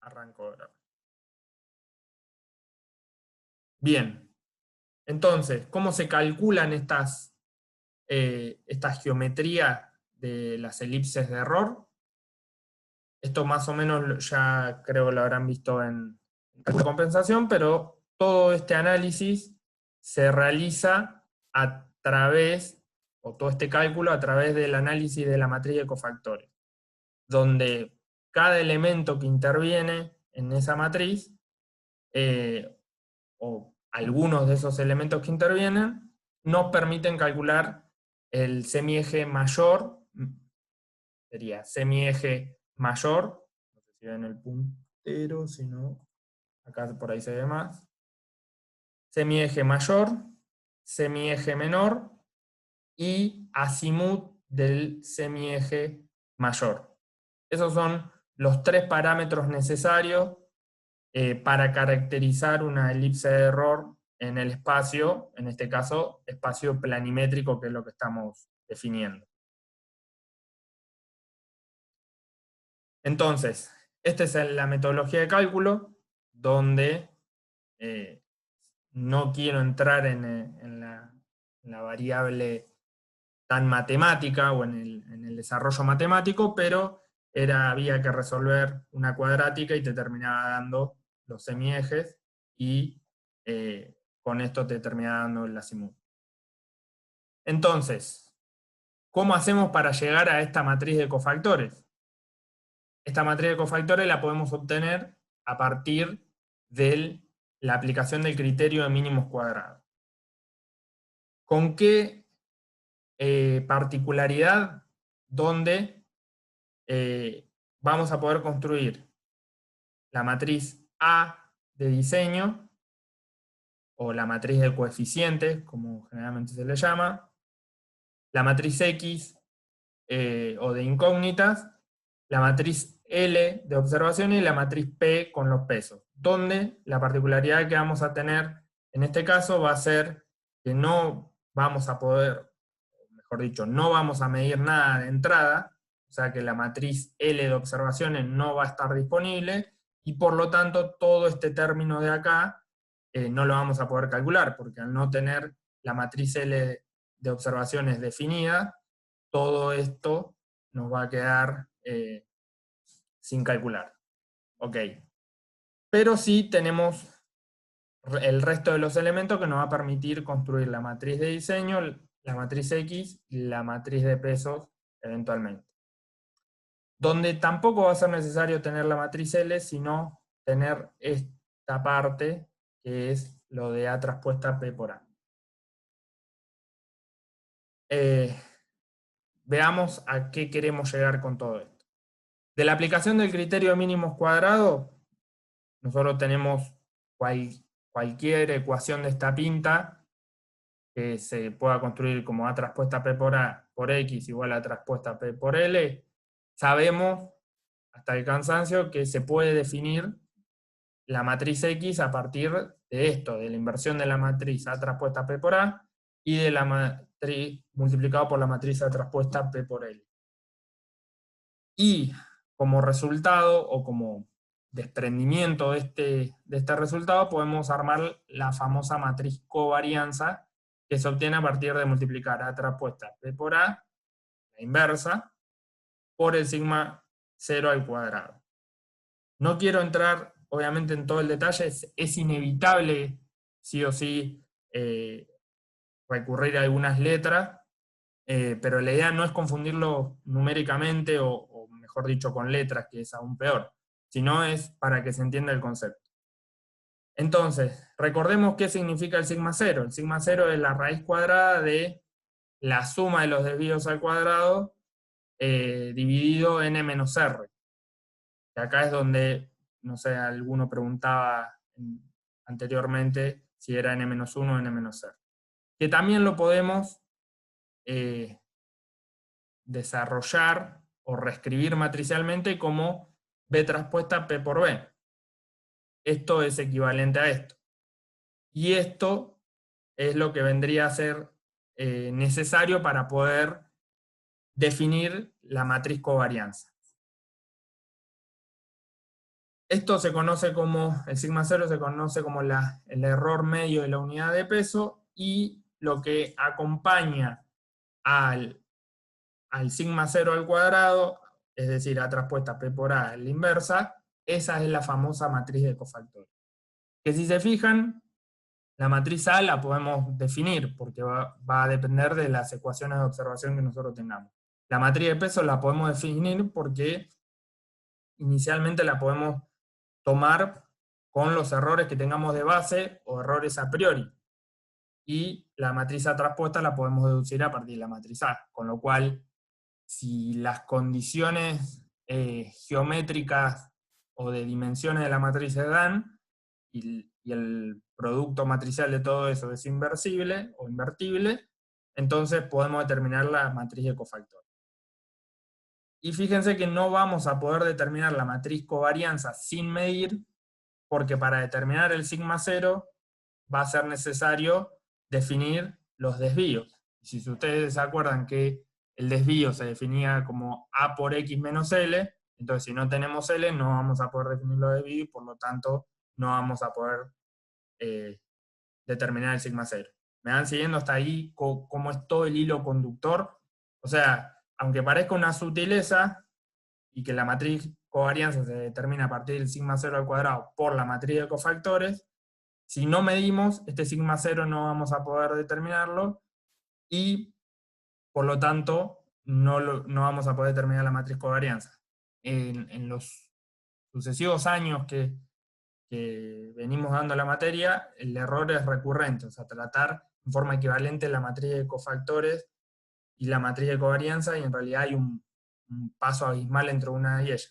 arranco ahora. Bien, entonces, ¿cómo se calculan estas geometrías de las elipses de error? Esto más o menos ya creo lo habrán visto en cálculo de compensación, pero todo este análisis se realiza a través, o todo este cálculo a través del análisis de la matriz de cofactores, donde cada elemento que interviene en esa matriz, o algunos de esos elementos que intervienen, nos permiten calcular el semieje mayor, sería semieje mayor, no sé si ven el puntero, si no, acá por ahí se ve más, semieje mayor, semieje menor y azimut del semieje mayor. Esos son los tres parámetros necesarios para caracterizar una elipse de error en el espacio, en este caso, espacio planimétrico, que es lo que estamos definiendo. Entonces, esta es la metodología de cálculo, donde no quiero entrar en la variable tan matemática o en el desarrollo matemático, pero había que resolver una cuadrática y te terminaba dando los semiejes y con esto te terminaba dando el azimut. Entonces, ¿cómo hacemos para llegar a esta matriz de cofactores? Esta matriz de cofactores la podemos obtener a partir de la aplicación del criterio de mínimos cuadrados. ¿Con qué particularidad? Donde vamos a poder construir la matriz A de diseño, o la matriz de coeficientes, como generalmente se le llama, la matriz X o de incógnitas, la matriz L de observaciones y la matriz P con los pesos, donde la particularidad que vamos a tener en este caso va a ser que no vamos a poder, mejor dicho, no vamos a medir nada de entrada, o sea que la matriz L de observaciones no va a estar disponible, y por lo tanto todo este término de acá no lo vamos a poder calcular, porque al no tener la matriz L de observaciones definida, todo esto nos va a quedar sin calcular. Ok. Pero sí tenemos el resto de los elementos que nos va a permitir construir la matriz de diseño, la matriz X y la matriz de pesos eventualmente. Donde tampoco va a ser necesario tener la matriz L, sino tener esta parte que es lo de A traspuesta P por A. Veamos a qué queremos llegar con todo esto. De la aplicación del criterio de mínimos cuadrados, nosotros tenemos cualquier ecuación de esta pinta que se pueda construir como A traspuesta P por A por X igual a A traspuesta P por L. Sabemos hasta el cansancio que se puede definir la matriz X a partir de esto, de la inversión de la matriz A traspuesta P por A y de la matriz multiplicado por la matriz A traspuesta P por L. Y como resultado, o como desprendimiento de este resultado, podemos armar la famosa matriz covarianza, que se obtiene a partir de multiplicar A traspuesta P por A, la inversa, por el sigma 0 al cuadrado. No quiero entrar, obviamente, en todo el detalle, es inevitable, sí o sí, recurrir a algunas letras, pero la idea no es confundirlo numéricamente o mejor dicho con letras, que es aún peor, sino es para que se entienda el concepto. Entonces, recordemos qué significa el sigma cero. El sigma cero es la raíz cuadrada de la suma de los desvíos al cuadrado dividido n menos r. Que acá es donde, no sé, alguno preguntaba anteriormente si era n menos 1 o n menos r. Que también lo podemos desarrollar o reescribir matricialmente como B traspuesta P por B. Esto es equivalente a esto. Y esto es lo que vendría a ser necesario para poder definir la matriz covarianza. Esto se conoce como, el sigma cero se conoce como el error medio de la unidad de peso, y lo que acompaña al sigma cero al cuadrado, es decir, A traspuesta P por A, la inversa, esa es la famosa matriz de cofactores. Que si se fijan, la matriz A la podemos definir, porque va a depender de las ecuaciones de observación que nosotros tengamos. La matriz de peso la podemos definir porque inicialmente la podemos tomar con los errores que tengamos de base o errores a priori. Y la matriz A traspuesta la podemos deducir a partir de la matriz A, con lo cual, si las condiciones geométricas o de dimensiones de la matriz se dan, y el producto matricial de todo eso es inversible o invertible, entonces podemos determinar la matriz de cofactores. Y fíjense que no vamos a poder determinar la matriz covarianza sin medir, porque para determinar el sigma cero va a ser necesario definir los desvíos. Si ustedes se acuerdan que el desvío se definía como A por X menos L, entonces si no tenemos L no vamos a poder definir los desvíos y por lo tanto no vamos a poder determinar el sigma cero. ¿Me van siguiendo hasta ahí cómo es todo el hilo conductor? O sea, aunque parezca una sutileza y que la matriz covarianza se determina a partir del sigma cero al cuadrado por la matriz de cofactores, si no medimos este sigma cero no vamos a poder determinarlo y por lo tanto no vamos a poder determinar la matriz covarianza. En los sucesivos años que venimos dando la materia, el error es recurrente, o sea, tratar en forma equivalente la matriz de cofactores y la matriz de covarianza, y en realidad hay un paso abismal entre una y ella.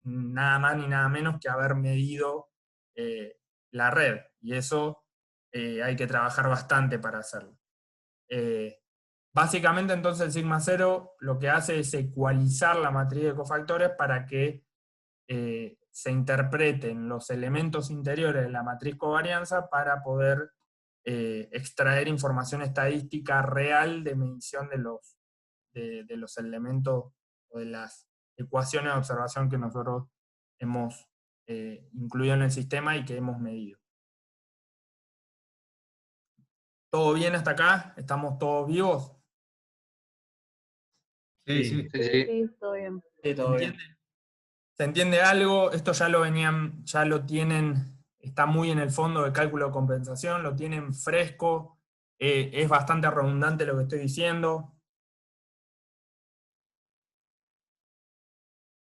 Nada más ni nada menos que haber medido la red, y eso hay que trabajar bastante para hacerlo. Básicamente entonces el sigma cero lo que hace es ecualizar la matriz de cofactores para que se interpreten los elementos interiores de la matriz covarianza para poder extraer información estadística real de medición de los elementos o de las ecuaciones de observación que nosotros hemos incluido en el sistema y que hemos medido. ¿Todo bien hasta acá? ¿Estamos todos vivos? Sí, sí. Sí, todo bien. Sí, todo bien. ¿Se entiende algo? Esto ya lo tienen, está muy en el fondo del cálculo de compensación, lo tienen fresco, es bastante redundante lo que estoy diciendo.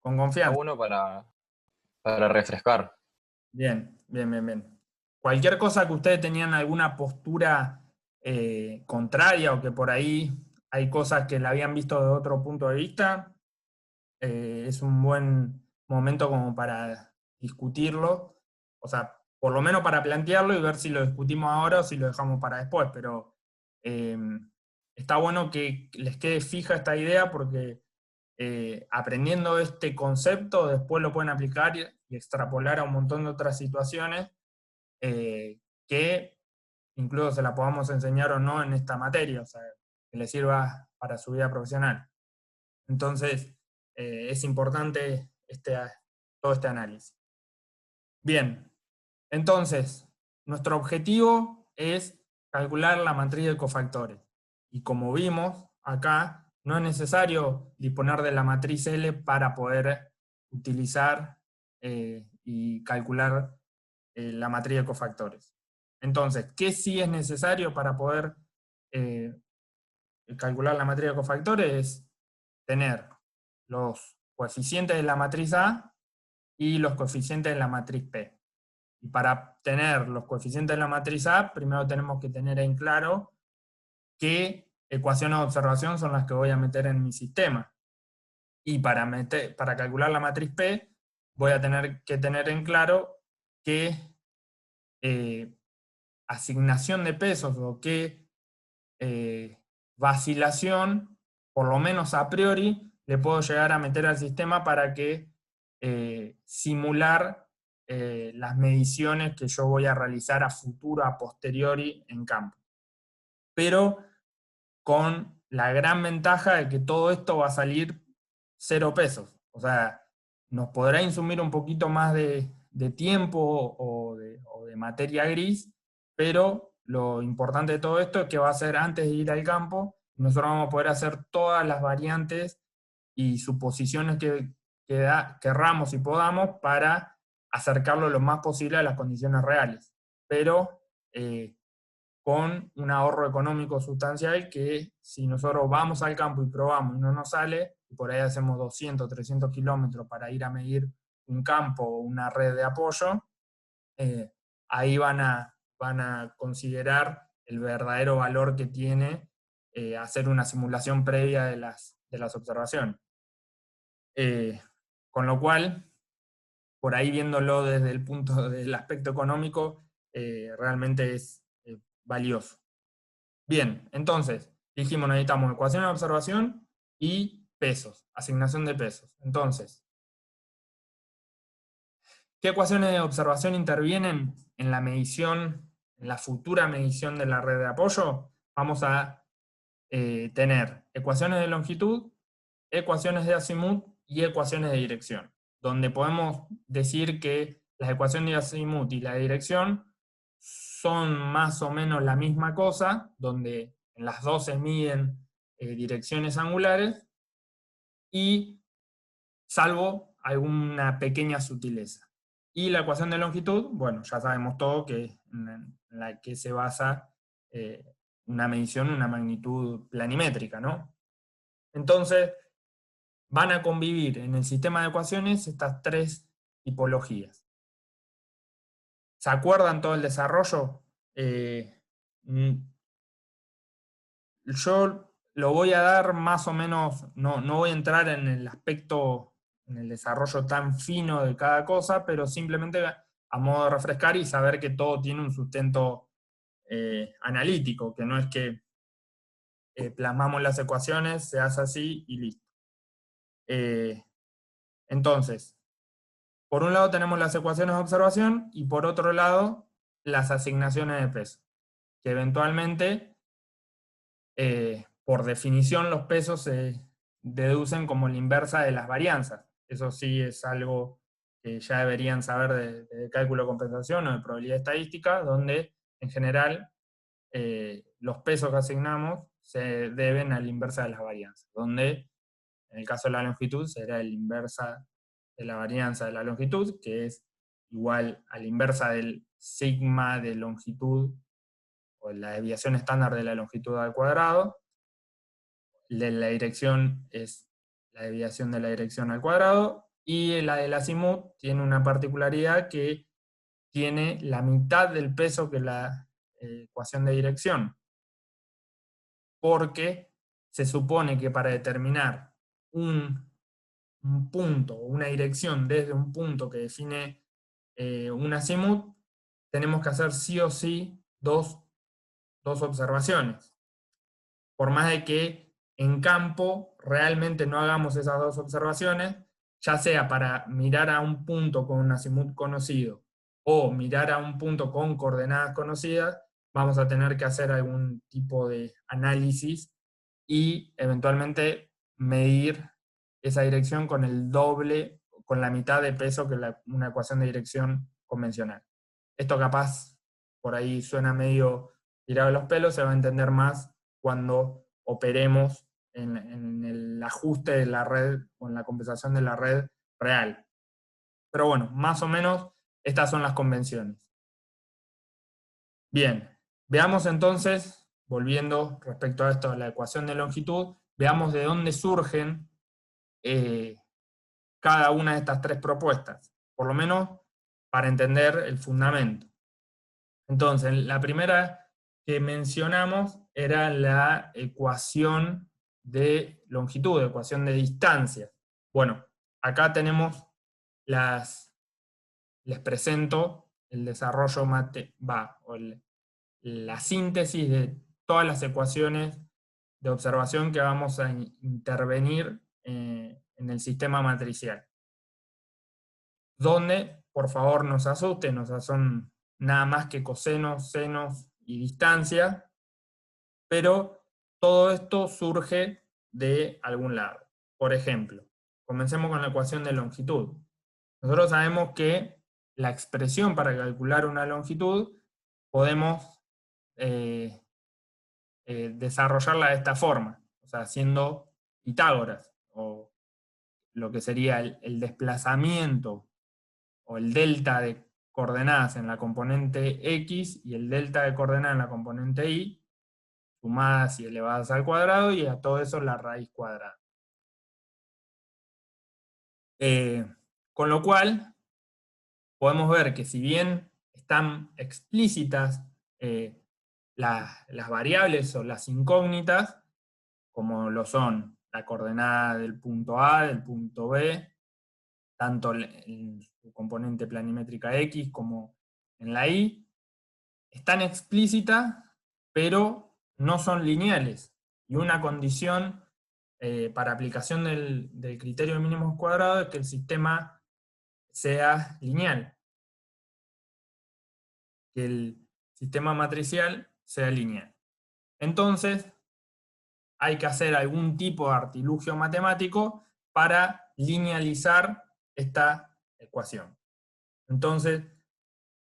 Con confianza. Uno para refrescar. Bien, bien, bien, bien. Cualquier cosa que ustedes tenían alguna postura contraria o que por ahí hay cosas que la habían visto de otro punto de vista, es un buen momento como para discutirlo, o sea, por lo menos para plantearlo y ver si lo discutimos ahora o si lo dejamos para después, pero está bueno que les quede fija esta idea porque aprendiendo este concepto después lo pueden aplicar y extrapolar a un montón de otras situaciones que incluso se la podamos enseñar o no en esta materia, o sea, que les sirva para su vida profesional. Entonces, es importante todo este análisis. Bien, entonces, nuestro objetivo es calcular la matriz de cofactores. Y como vimos acá, no es necesario disponer de la matriz L para poder utilizar y calcular la matriz de cofactores. Entonces, ¿qué sí es necesario para poder calcular la matriz de cofactores? Es tener los coeficientes de la matriz A y los coeficientes de la matriz P. Y para tener los coeficientes de la matriz A, primero tenemos que tener en claro qué ecuaciones de observación son las que voy a meter en mi sistema. Y para calcular la matriz P, voy a tener que tener en claro qué asignación de pesos o qué vacilación, por lo menos a priori, le puedo llegar a meter al sistema para que simular las mediciones que yo voy a realizar a futuro, a posteriori en campo. Pero con la gran ventaja de que todo esto va a salir 0 pesos. O sea, nos podrá insumir un poquito más de de tiempo o de materia gris, pero lo importante de todo esto es que va a ser antes de ir al campo, nosotros vamos a poder hacer todas las variantes y suposiciones que querramos y podamos para acercarlo lo más posible a las condiciones reales, pero con un ahorro económico sustancial que si nosotros vamos al campo y probamos y no nos sale, y por ahí hacemos 200, 300 kilómetros para ir a medir un campo o una red de apoyo, ahí van a considerar el verdadero valor que tiene hacer una simulación previa de las observaciones. Con lo cual, por ahí viéndolo desde el punto del aspecto económico, realmente es valioso. Bien, entonces, dijimos, necesitamos ecuación de observación y pesos, asignación de pesos. Entonces, ¿qué ecuaciones de observación intervienen en la medición, en la futura medición de la red de apoyo? Vamos a tener ecuaciones de longitud, ecuaciones de azimut y ecuaciones de dirección, donde podemos decir que las ecuaciones de azimut y la de dirección son más o menos la misma cosa, donde en las dos se miden direcciones angulares, y salvo alguna pequeña sutileza. Y la ecuación de longitud, bueno, ya sabemos todo que en la que se basa una medición, una magnitud planimétrica, ¿no? Entonces, van a convivir en el sistema de ecuaciones estas tres tipologías. ¿Se acuerdan todo el desarrollo? Yo lo voy a dar más o menos, no voy a entrar en el aspecto, en el desarrollo tan fino de cada cosa, pero simplemente a modo de refrescar y saber que todo tiene un sustento analítico, que no es que plasmamos las ecuaciones, se hace así y listo. Entonces, por un lado tenemos las ecuaciones de observación y por otro lado las asignaciones de peso, que eventualmente, por definición, los pesos se deducen como la inversa de las varianzas. Eso sí es algo que ya deberían saber de cálculo de compensación o de probabilidad estadística, donde en general los pesos que asignamos se deben a la inversa de las varianzas, donde en el caso de la longitud será la inversa de la varianza de la longitud, que es igual a la inversa del sigma de longitud, o la desviación estándar de la longitud al cuadrado. La dirección es la desviación de la dirección al cuadrado, y la del azimut tiene una particularidad que tiene la mitad del peso que la ecuación de dirección, porque se supone que para determinar un punto o una dirección desde un punto que define un azimut, tenemos que hacer sí o sí dos observaciones. Por más de que en campo realmente no hagamos esas dos observaciones, ya sea para mirar a un punto con un azimut conocido o mirar a un punto con coordenadas conocidas, vamos a tener que hacer algún tipo de análisis y eventualmente medir esa dirección con el doble, con la mitad de peso que una ecuación de dirección convencional. Esto capaz por ahí suena medio tirado de los pelos, se va a entender más cuando operemos en el ajuste de la red o en la compensación de la red real. Pero bueno, más o menos estas son las convenciones. Bien, veamos entonces, volviendo respecto a esto, la ecuación de longitud, veamos de dónde surgen cada una de estas tres propuestas, por lo menos para entender el fundamento. Entonces, la primera que mencionamos era la ecuación de longitud, ecuación de distancia. Bueno, acá tenemos les presento el desarrollo la síntesis de todas las ecuaciones de observación que vamos a intervenir en el sistema matricial. Donde, por favor, no se asusten, son nada más que cosenos, senos y distancia, pero todo esto surge de algún lado. Por ejemplo, comencemos con la ecuación de longitud. Nosotros sabemos que la expresión para calcular una longitud, podemos desarrollarla de esta forma, o sea, haciendo Pitágoras, o lo que sería el desplazamiento o el delta de coordenadas en la componente X y el delta de coordenadas en la componente Y, sumadas y elevadas al cuadrado, y a todo eso la raíz cuadrada. Con lo cual, podemos ver que si bien están explícitas las variables o las incógnitas, como lo son la coordenada del punto A, del punto B, tanto en su componente planimétrica X como en la Y, están explícitas, pero no son lineales. Y una condición para aplicación del criterio de mínimos cuadrados es que el sistema sea lineal, que el sistema matricial sea lineal. Entonces, hay que hacer algún tipo de artilugio matemático para linealizar esta ecuación. Entonces,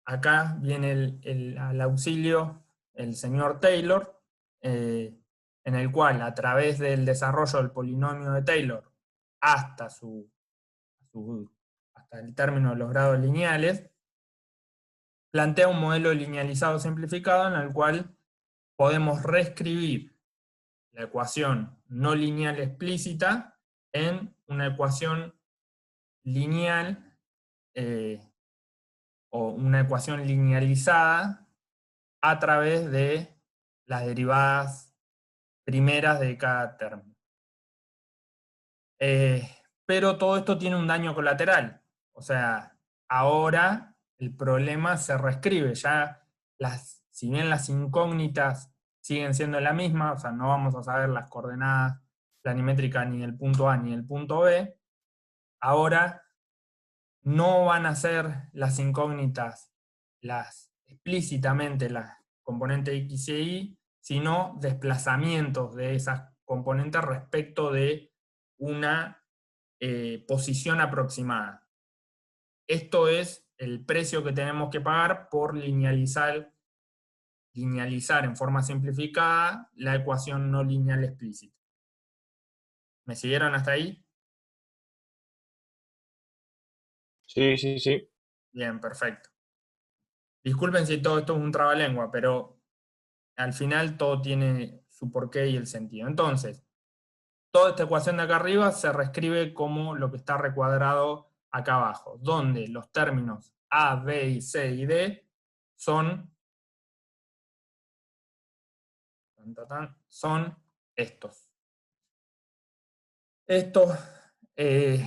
acá viene al auxilio el señor Taylor, en el cual, a través del desarrollo del polinomio de Taylor hasta, hasta el término de los grados lineales, plantea un modelo linealizado simplificado en el cual podemos reescribir la ecuación no lineal explícita en una ecuación lineal o una ecuación linealizada a través de las derivadas primeras de cada término. Pero todo esto tiene un daño colateral. O sea, ahora el problema se reescribe. Ya si bien las incógnitas siguen siendo la misma, o sea, no vamos a saber las coordenadas planimétricas ni del punto A ni del punto B, ahora no van a ser las incógnitas explícitamente las componentes X y Y, sino desplazamientos de esas componentes respecto de una posición aproximada. Esto es el precio que tenemos que pagar por linealizar en forma simplificada la ecuación no lineal explícita. ¿Me siguieron hasta ahí? Sí, sí, sí. Bien, perfecto. Disculpen si todo esto es un trabalengua, pero al final todo tiene su porqué y el sentido. Entonces, toda esta ecuación de acá arriba se reescribe como lo que está recuadrado acá abajo, donde los términos A, B, y C y D son estos. Esto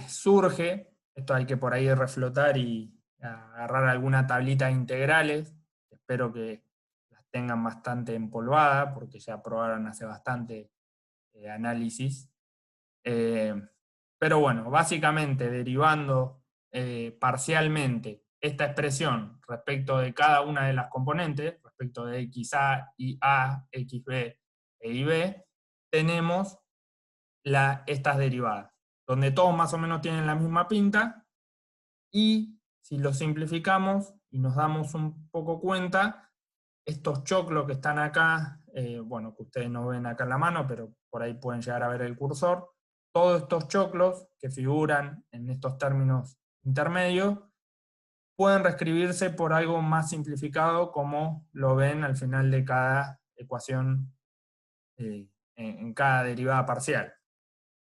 surge, esto hay que por ahí reflotar y agarrar alguna tablita de integrales, espero que las tengan bastante empolvada, porque ya probaron hace bastante análisis. Pero bueno, básicamente derivando parcialmente esta expresión respecto de cada una de las componentes, respecto de XA, IA, XB e IB, tenemos estas derivadas, donde todos más o menos tienen la misma pinta, y si lo simplificamos y nos damos un poco cuenta, estos choclos que están acá, bueno, que ustedes no ven acá en la mano, pero por ahí pueden llegar a ver el cursor, todos estos choclos que figuran en estos términos intermedios pueden reescribirse por algo más simplificado, como lo ven al final de cada ecuación, en cada derivada parcial.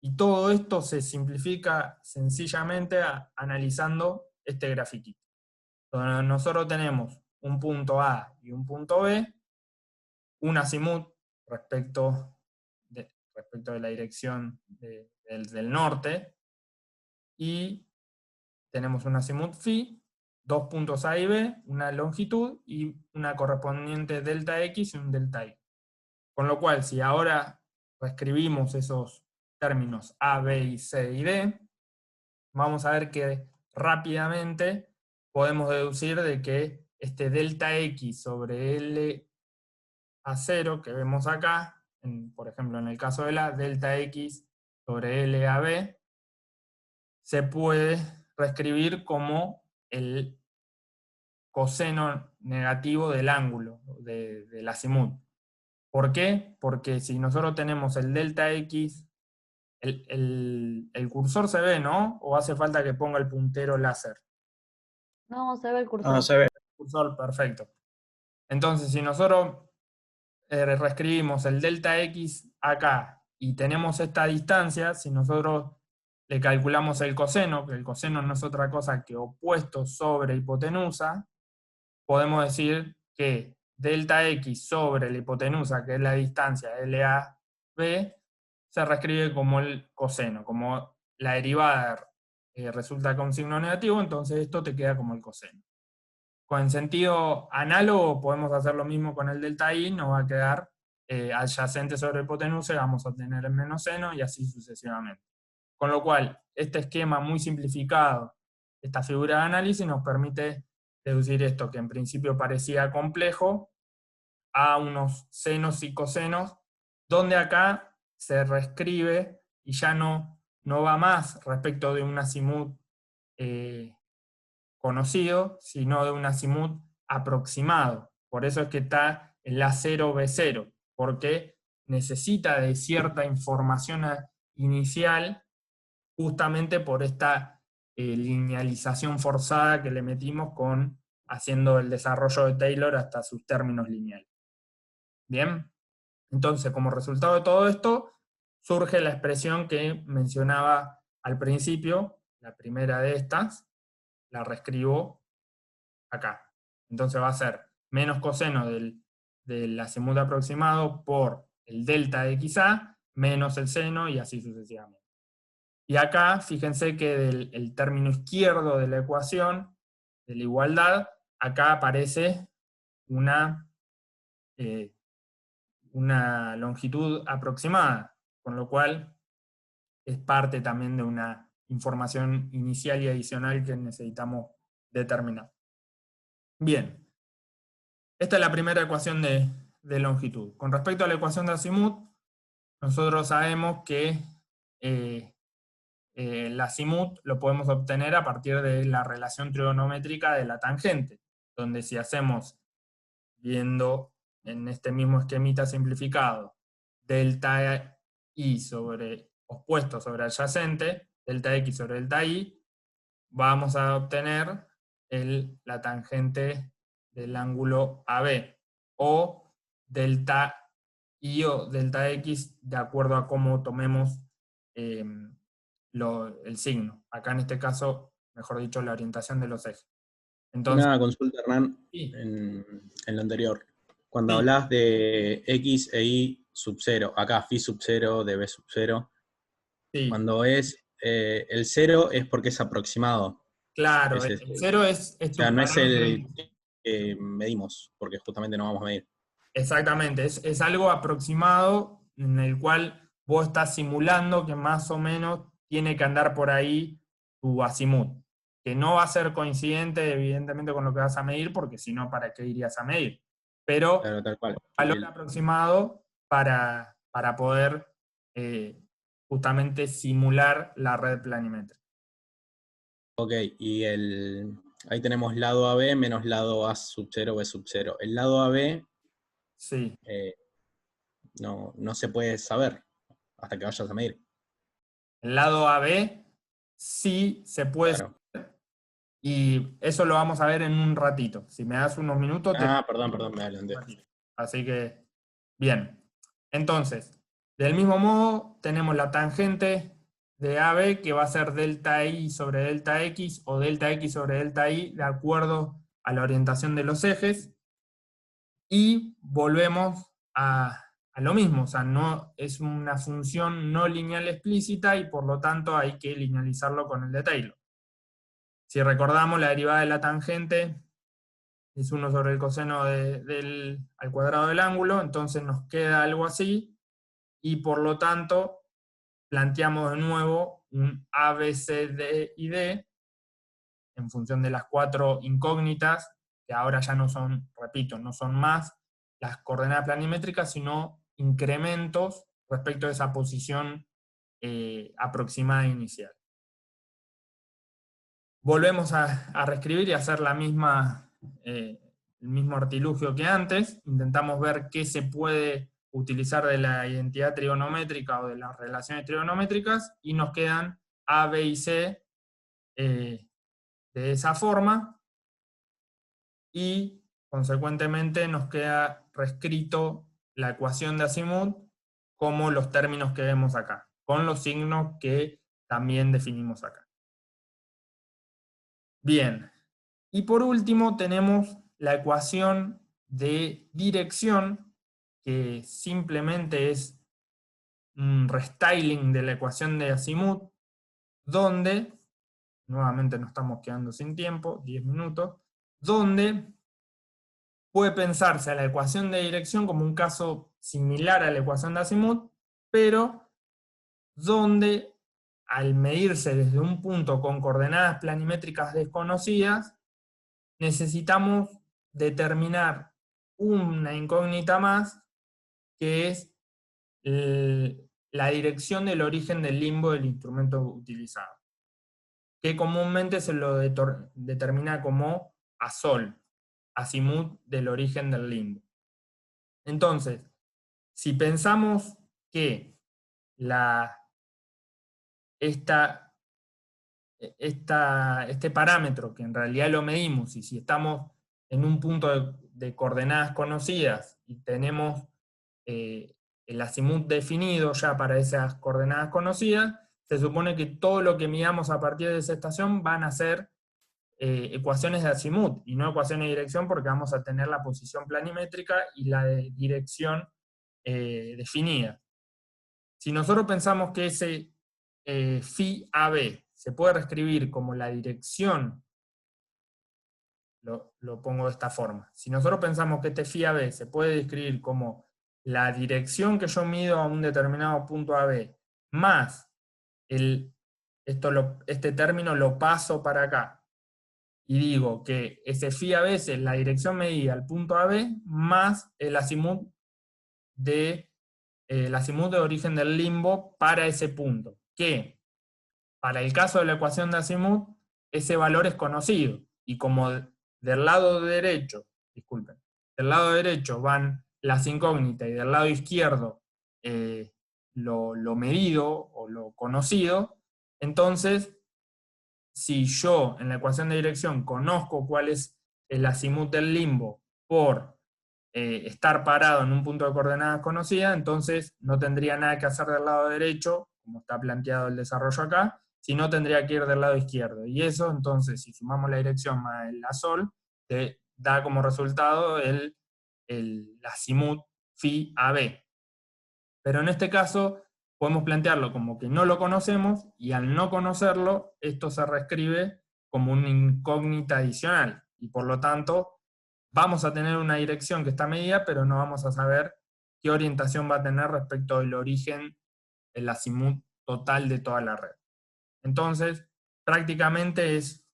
Y todo esto se simplifica sencillamente analizando este grafiquito. Donde nosotros tenemos un punto A y un punto B, un azimut respecto de la dirección del norte, y tenemos un azimut phi, dos puntos A y B, una longitud y una correspondiente delta X y un delta Y. Con lo cual, si ahora reescribimos esos términos A, B, y C y D, vamos a ver que rápidamente podemos deducir de que este delta X sobre L a 0 que vemos acá, por ejemplo en el caso de la delta X sobre L a B, se puede reescribir como coseno negativo del ángulo, del azimut. ¿Por qué? Porque si nosotros tenemos el delta X, el cursor se ve, ¿no? ¿O hace falta que ponga el puntero láser? No, se ve el Ah, cursor. se ve. Cursor, perfecto. Entonces, si nosotros reescribimos el delta X acá y tenemos esta distancia, si nosotros le calculamos el coseno, que el coseno no es otra cosa que opuesto sobre hipotenusa, podemos decir que delta X sobre la hipotenusa, que es la distancia LAB, se reescribe como el coseno. Como la derivada resulta con signo negativo, entonces esto te queda como el coseno. Con sentido análogo podemos hacer lo mismo con el delta I, nos va a quedar adyacente sobre hipotenusa, y vamos a tener el menos seno y así sucesivamente. Con lo cual, este esquema muy simplificado, esta figura de análisis nos permite deducir esto, que en principio parecía complejo, a unos senos y cosenos, donde acá se reescribe y ya no va más respecto de un azimut conocido, sino de un azimut aproximado. Por eso es que está el A0B0, porque necesita de cierta información inicial, justamente por esta linealización forzada que le metimos haciendo el desarrollo de Taylor hasta sus términos lineales. Bien, entonces como resultado de todo esto, surge la expresión que mencionaba al principio, la primera de estas, la reescribo acá. Entonces va a ser menos coseno del azimut aproximado por el delta de XA menos el seno y así sucesivamente. Y acá, fíjense que del término izquierdo de la ecuación de la igualdad, acá aparece una longitud aproximada, con lo cual es parte también de una información inicial y adicional que necesitamos determinar. Bien, esta es la primera ecuación de longitud. Con respecto a la ecuación de azimut, nosotros sabemos que el azimut lo podemos obtener a partir de la relación trigonométrica de la tangente, donde si hacemos, viendo en este mismo esquemita simplificado, delta i sobre opuesto sobre adyacente, delta x sobre delta y, vamos a obtener la tangente del ángulo AB, o delta y o delta x, de acuerdo a cómo tomemos el signo. Acá en este caso, mejor dicho, la orientación de los ejes. Entonces, Una consulta, Hernán, sí, en lo anterior. Cuando sí, hablas de X e Y sub 0, acá phi sub 0, de B sub 0, sí, cuando es el 0 es porque es aproximado. claro, Es el ese. cero es O tu sea, no es el parámetro. que medimos, porque justamente no vamos a medir. Exactamente, es algo aproximado en el cual vos estás simulando que más o menos tiene que andar por ahí tu azimut, que no va a ser coincidente evidentemente con lo que vas a medir, porque si no, ¿para qué irías a medir? Pero Claro, tal cual. valor aproximado para poder justamente simular la red planimétrica. Ok, y ahí tenemos lado AB menos lado A sub 0, B sub 0. El lado AB Sí, no se puede saber hasta que vayas a medir. el lado AB sí se puede, Claro. y eso lo vamos a ver en un ratito. Si me das unos minutos, Perdón, me adelanté. así que, bien. Entonces, del mismo modo, tenemos la tangente de AB, que va a ser delta I sobre delta X, o delta X sobre delta Y, de acuerdo a la orientación de los ejes. Y volvemos a lo mismo, o sea, no, es una función no lineal explícita y por lo tanto hay que linealizarlo con el de Taylor. Si recordamos, la derivada de la tangente es 1 sobre el coseno al cuadrado del ángulo, entonces nos queda algo así, y por lo tanto planteamos de nuevo un A, B, C, D y D en función de las 4 incógnitas, que ahora ya no son, repito, no son más las coordenadas planimétricas, sino incrementos respecto a esa posición aproximada inicial. Volvemos a reescribir y hacer la misma el mismo artilugio que antes, intentamos ver qué se puede utilizar de la identidad trigonométrica o de las relaciones trigonométricas, y nos quedan A, B y C de esa forma, y consecuentemente nos queda reescrito la ecuación de Azimuth como los términos que vemos acá, con los signos que también definimos acá. Bien, y por último tenemos la ecuación de dirección, que simplemente es un restyling de la ecuación de Azimuth, donde, nuevamente nos estamos quedando sin tiempo, 10 minutos, donde puede pensarse a la ecuación de dirección como un caso similar a la ecuación de Azimuth, pero donde al medirse desde un punto con coordenadas planimétricas desconocidas, necesitamos determinar una incógnita más, que es la dirección del origen del limbo del instrumento utilizado, que comúnmente se lo determina como ASOL, Azimuth del origen del limbo. Entonces, si pensamos que este parámetro, que en realidad lo medimos, y si estamos en un punto de coordenadas conocidas y tenemos el azimuth definido ya para esas coordenadas conocidas, se supone que todo lo que midamos a partir de esa estación van a ser ecuaciones de azimuth y no ecuaciones de dirección, porque vamos a tener la posición planimétrica y la de dirección definida. Si nosotros pensamos que ese phi AB se puede reescribir como la dirección, lo pongo de esta forma. Si nosotros pensamos que este phi AB se puede describir como la dirección que yo mido a un determinado punto AB, más este término lo paso para acá, y digo que ese phi AB es la dirección medida al punto AB, más el azimuth de origen del limbo para ese punto, que para el caso de la ecuación de azimuth, ese valor es conocido, y como del lado derecho, disculpen, del lado derecho van las incógnitas y del lado izquierdo lo medido o lo conocido, entonces si yo en la ecuación de dirección conozco cuál es el azimuth del limbo por estar parado en un punto de coordenadas conocida, entonces no tendría nada que hacer del lado derecho, como está planteado el desarrollo acá, sino tendría que ir del lado izquierdo. Y eso, entonces, si sumamos la dirección más el ASOL, te da como resultado el azimuth phi AB. Pero en este caso podemos plantearlo como que no lo conocemos, y al no conocerlo, esto se reescribe como una incógnita adicional, y por lo tanto vamos a tener una dirección que está medida, pero no vamos a saber qué orientación va a tener respecto del origen, el azimuth total de toda la red. Entonces, prácticamente es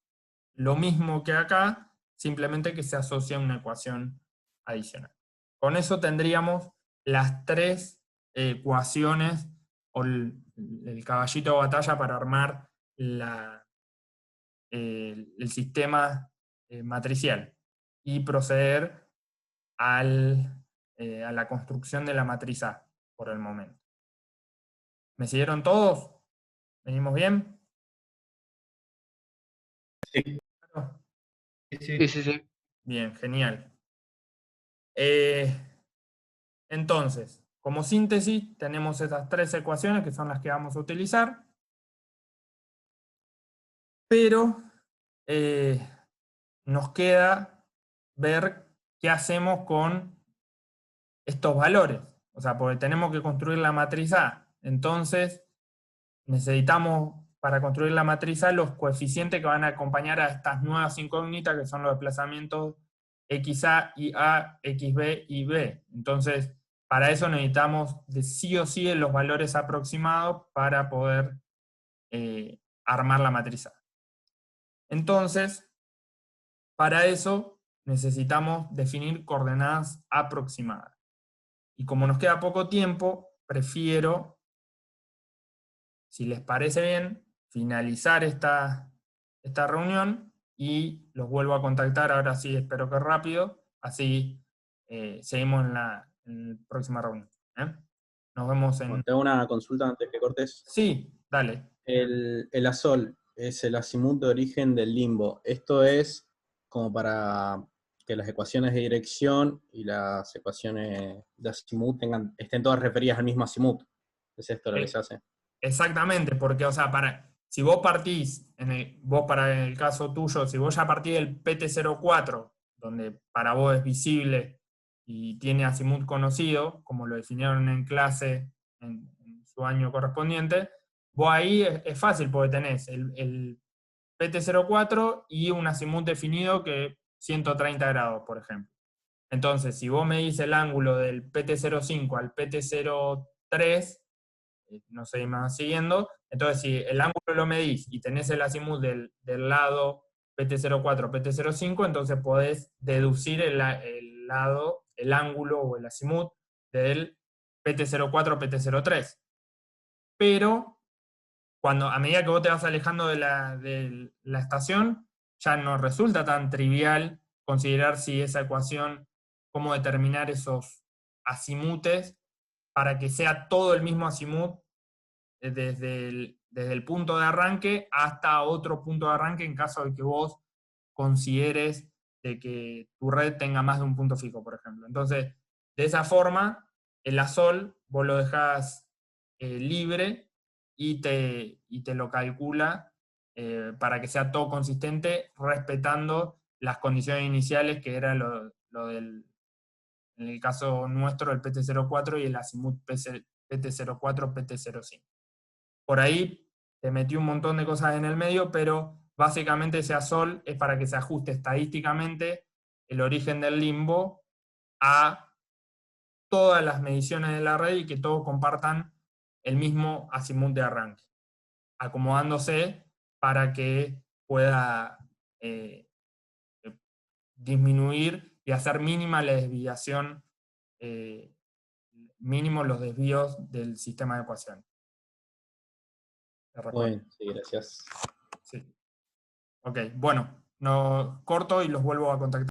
lo mismo que acá, simplemente que se asocia a una ecuación adicional. Con eso tendríamos las tres ecuaciones, o el caballito de batalla para armar el sistema matricial, y proceder a la construcción de la matriz A por el momento. ¿Me siguieron todos? ¿Venimos bien? Sí. Claro. Sí. Bien, genial. Entonces, como síntesis, tenemos estas tres ecuaciones que son las que vamos a utilizar, pero nos queda ver qué hacemos con estos valores. O sea, porque tenemos que construir la matriz A. Entonces, necesitamos, para construir la matriz A, los coeficientes que van a acompañar a estas nuevas incógnitas, que son los desplazamientos XA y A, XB y B. Entonces, para eso necesitamos sí o sí los valores aproximados para poder armar la matriz A. Entonces, para eso necesitamos definir coordenadas aproximadas. Y como nos queda poco tiempo, prefiero, si les parece bien, finalizar esta reunión y los vuelvo a contactar, ahora sí, espero que rápido, así seguimos en la próxima reunión. Nos vemos en... Te hago una consulta antes que cortes. Sí, dale. El ASOL es el azimut de origen del limbo. Esto es como para que las ecuaciones de dirección y las ecuaciones de azimut estén todas referidas al mismo azimut. ¿Es esto lo que se hace? Exactamente, porque, o sea, si vos partís, vos para el caso tuyo, si vos ya partís del PT04, donde para vos es visible y tiene azimut conocido, como lo definieron en clase en su año correspondiente, vos ahí es fácil porque tenés el PT04 y un azimut definido que 130 grados, por ejemplo. Entonces, si vos medís el ángulo del PT05 al PT03, no sé, más siguiendo, entonces si el ángulo lo medís y tenés el azimut del lado PT04, PT05, entonces podés deducir el lado, el ángulo o el azimut del PT04, PT03. Pero a medida que vos te vas alejando de la estación, ya no resulta tan trivial considerar si esa ecuación, cómo determinar esos azimutes para que sea todo el mismo azimut desde el punto de arranque hasta otro punto de arranque en caso de que vos consideres de que tu red tenga más de un punto fijo, por ejemplo. Entonces, de esa forma, el ASOL vos lo dejás libre y te lo calcula para que sea todo consistente, respetando las condiciones iniciales, que era lo del, en el caso nuestro, el PT04 y el azimut PT04, PT05. Por ahí te metí un montón de cosas en el medio, pero básicamente ese ASOL es para que se ajuste estadísticamente el origen del limbo a todas las mediciones de la red y que todos compartan el mismo azimut de arranque, acomodándose para que pueda disminuir y hacer mínima la desviación, mínimo los desvíos del sistema de ecuaciones. Bueno, sí, gracias. Sí. Ok, bueno, no corto y los vuelvo a contactar.